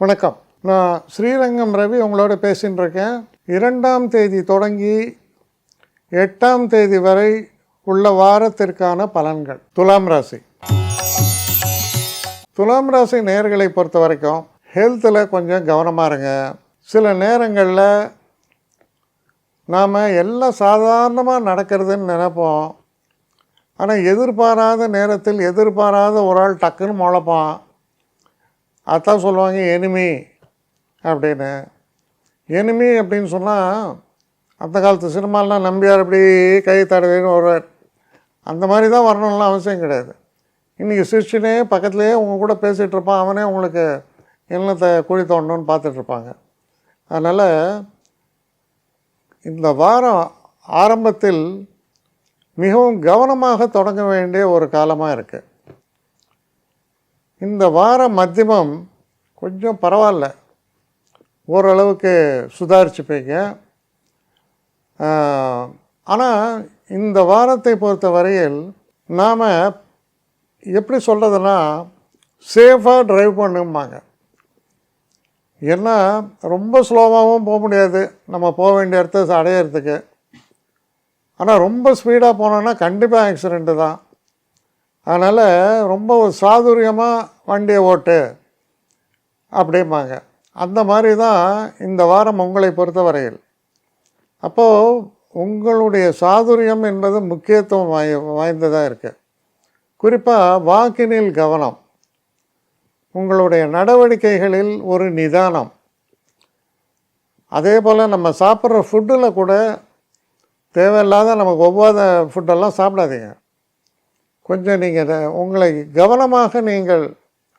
வணக்கம். நான் ஸ்ரீரங்கம் ரவி உங்களோட பேசின்னு இருக்கேன். 2ஆம் தேதி தொடங்கி 8ஆம் தேதி வரை உள்ள வாரத்திற்கான பலன்கள். துலாம் ராசி. துலாம் ராசி நேயர்களை பொறுத்த வரைக்கும் ஹெல்த்தில் கொஞ்சம் கவனமாக இருங்க. சில நேரங்களில் நாம் எல்லாம் சாதாரணமாக நடக்கிறதுன்னு நினைப்போம். ஆனால் எதிர்பாராத நேரத்தில் எதிர்பாராத ஒரு ஆள் டக்குன்னு முளைப்பான். அதான் சொல்லுவாங்க எனிமி அப்படின்னு. எனிமி அப்படின்னு சொன்னால் அந்த காலத்து சினிமாலாம் நம்பியார் அப்படி கை தடவைன்னு வருவார். அந்த மாதிரி தான் வரணும்லாம் அவசியம் கிடையாது. இன்றைக்கி சிரிச்சுனே பக்கத்துலேயே உங்கள் கூட பேசிகிட்டு இருப்பான். அவனே உங்களுக்கு என்னத்தை குழி தோண்டணும்னு பார்த்துட்ருப்பாங்க. அதனால் இந்த வாரம் ஆரம்பத்தில் மிகவும் கவனமாக தொடங்க வேண்டிய ஒரு காலமாக இருக்குது. இந்த வார மத்தியமம் கொஞ்சம் பரவாயில்ல, ஓரளவுக்கு சுதாரிச்சுப்பீங்க. ஆனால் இந்த வாரத்தை பொறுத்த வரையில் நாம் எப்படி சொல்கிறதுனா சேஃபாக ட்ரைவ் பண்ணும்பாங்க. ஏன்னா ரொம்ப ஸ்லோவாகவும் போக முடியாது நம்ம போக வேண்டிய இடத்த அடையிறதுக்கு. ஆனால் ரொம்ப ஸ்பீடாக போனோன்னா கண்டிப்பாக ஆக்சிடெண்ட்டு தான். அதனால் ரொம்ப சாதுரியமாக வண்டியை ஓட்டு அப்படிம்பாங்க. அந்த மாதிரி தான் இந்த வாரம் உங்களை பொறுத்த வரையில். அப்போது உங்களுடைய சாதுரியம் என்பது முக்கியத்துவம் வாய்ந்ததாக இருக்குது. குறிப்பாக வாக்கினில் கவனம், உங்களுடைய நடவடிக்கைகளில் ஒரு நிதானம். அதே போல் நம்ம சாப்பிட்ற ஃபுட்டில் கூட தேவையில்லாத நமக்கு ஒவ்வாத ஃபுட்டெல்லாம் சாப்பிடாதீங்க. கொஞ்சம் நீங்கள் உங்களை கவனமாக நீங்கள்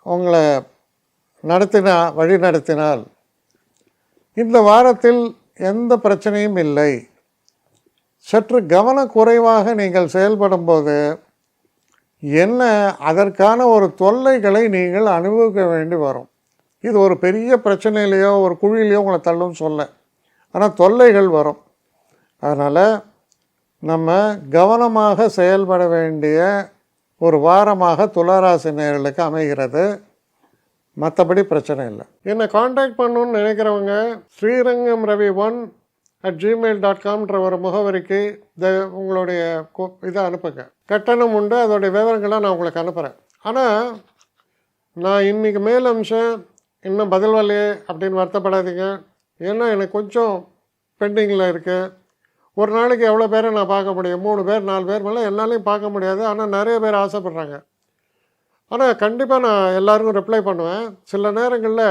உங்களை வழி நடத்தினால் இந்த வாரத்தில் எந்த பிரச்சனையும் இல்லை. சற்று கவனக்குறைவாக நீங்கள் செயல்படும்போது என்ன அதற்கான ஒரு தொல்லைகளை நீங்கள் அனுபவிக்க வேண்டி வரும். இது ஒரு பெரிய பிரச்சனையிலையோ ஒரு குழியிலையோ உங்களை தள்ளும் சொல்ல, ஆனால் தொல்லைகள் வரும். அதனால் நம்ம கவனமாக செயல்பட வேண்டிய ஒரு வாரமாக துளாராசி நேயர்களுக்கு அமைகிறது. மற்றபடி பிரச்சனை இல்லை. என்னை காண்டாக்ட் பண்ணணுன்னு நினைக்கிறவங்க ஸ்ரீரங்கம் ரவி 1@gmail.com ஒரு முகவரிக்கு உங்களுடைய இதை அனுப்புங்க. கட்டணம் உண்டு, அதோடைய விவரங்களை நான் உங்களுக்கு அனுப்புகிறேன். ஆனால் நான் இன்றைக்கி மேல் அம்சம் இன்னும் பதில் வரலையே அப்படின்னு வருத்தப்படாதீங்க. ஏன்னா எனக்கு கொஞ்சம் பெண்டிங்கில் இருக்குது. ஒரு நாளைக்கு எவ்வளோ பேரை நான் பார்க்க முடியும்? 3 பேர் 4 பேர் மேலே என்னாலையும் பார்க்க முடியாது. ஆனால் நிறைய பேர் ஆசைப்பட்றாங்க. ஆனால் கண்டிப்பாக நான் எல்லாருக்கும் ரிப்ளை பண்ணுவேன். சில நேரங்களில்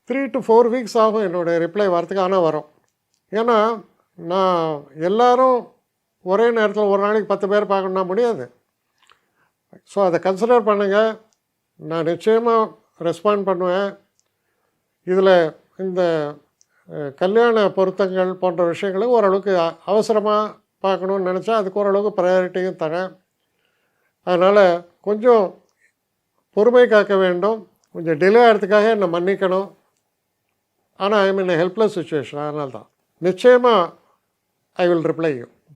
3 to 4 வீக்ஸ் ஆகும் என்னுடைய ரிப்ளை வரத்துக்கு. ஆனால் வரும். ஏன்னா நான் எல்லோரும் ஒரே நேரத்தில் ஒரு நாளைக்கு 10 பேர் பார்க்கணுன்னா முடியாது. ஸோ அதை கன்சிடர் பண்ணுங்கள். நான் நிச்சயமாக ரெஸ்பாண்ட் பண்ணுவேன். இதில் இந்த கல்யாண பொருத்தங்கள் போன்ற விஷயங்களை ஓரளவுக்கு அவசரமாக பார்க்கணுன்னு நினச்சா அதுக்கு ஓரளவுக்கு ப்ரையாரிட்டியும் தரேன். அதனால் கொஞ்சம் பொறுமை காக்க வேண்டும். கொஞ்சம் டிலே ஆகிறதுக்காக என்னை மன்னிக்கணும். ஆனால் ஐ மீன் ஹெல்ப்லெஸ் சுச்சுவேஷன். அதனால தான் நிச்சயமாக ஐ வில் ரிப்ளை யூ.